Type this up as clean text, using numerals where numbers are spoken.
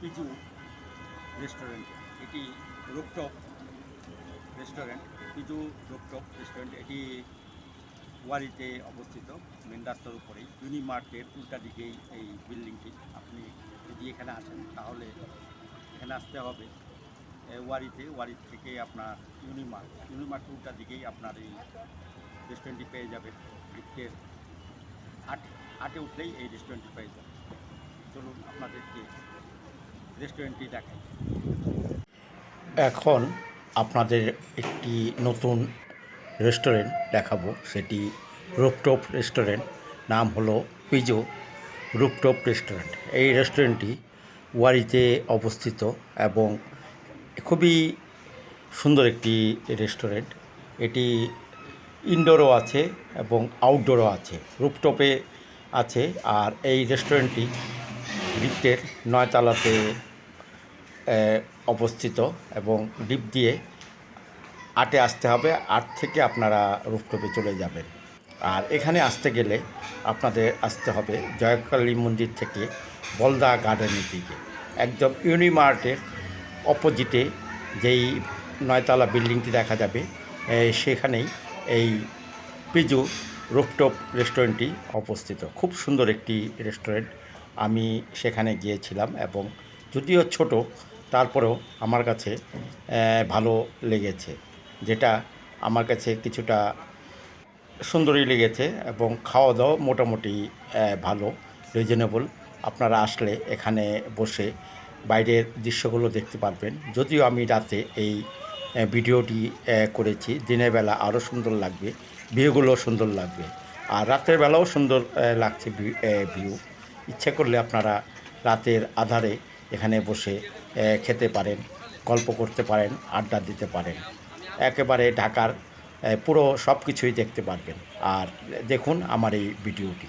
পিজু restaurant, এটি rooftop restaurant. পিজু rooftop restaurant এটি ওয়ারিতে অবস্থিত, মেন রাস্তার উপরেই, ইউনিমার্টের উল্টা দিকেই এই বিল্ডিংটি। আপনি যদি এখানে আসেন তাহলে এখানে আসতে হবে ওয়ারি থেকে আপনার ইউনিমার্ট উল্টা দিকেই আপনার এই রেস্টুরেন্টটি পেয়ে যাবেন। লিফটের আটে উঠলেই এই রেস্টুরেন্টটি পেয়ে যাবেন। চলুন আপনাদেরকে রেস্টুরেন্টটি দেখাই। এখন আপনাদের একটি নতুন রেস্টুরেন্ট দেখাবো, সেটি রুফটপ রেস্টুরেন্ট। নাম হলো পিজো রুফটপ রেস্টুরেন্ট। এই রেস্টুরেন্টটি ওয়ারিতে অবস্থিত এবং খুবই সুন্দর একটি রেস্টুরেন্ট। এটি ইনডোরও আছে এবং আউটডোরও আছে, রুফটপে আছে। আর এই রেস্টুরেন্টটি লিফটের 9 তলাতে অবস্থিত এবং লিফট দিয়ে 8-এ আসতে হবে। 8 থেকে আপনারা রুফটপে চলে যাবেন। আর এখানে আসতে গেলে আপনাদের আসতে হবে জয়কালী মন্দির থেকে বলদা গার্ডেনের দিকে, একদম ইউনিমার্টের অপোজিটে যেই 9 তলা বিল্ডিংটি দেখা যাবে, সেখানেই এই পিজু রুফটপ রেস্টুরেন্টটি অবস্থিত। খুব সুন্দর একটি রেস্টুরেন্ট। আমি সেখানে গিয়েছিলাম এবং যদিও ছোট, তারপরেও আমার কাছে ভালো লেগেছে। যেটা আমার কাছে কিছুটা সুন্দরই লেগেছে এবং খাওয়া দাওয়া মোটামুটি ভালো, রিজনেবল। আপনারা আসলে এখানে বসে বাইরের দৃশ্যগুলো দেখতে পারবেন। যদিও আমি রাতে এই ভিডিওটি করেছি, দিনের বেলা আরও সুন্দর লাগবে, ভিউগুলো সুন্দর লাগবে। আর রাতের বেলাও সুন্দর লাগছে ভিউ। ইচ্ছে করলে আপনারা রাতের আধারে এখানে বসে খেতে পারেন, গল্প করতে পারেন, আড্ডা দিতে পারেন। একেবারে ঢাকার পুরো সব কিছুই দেখতে পারবেন। আর দেখুন আমার এই ভিডিওটি।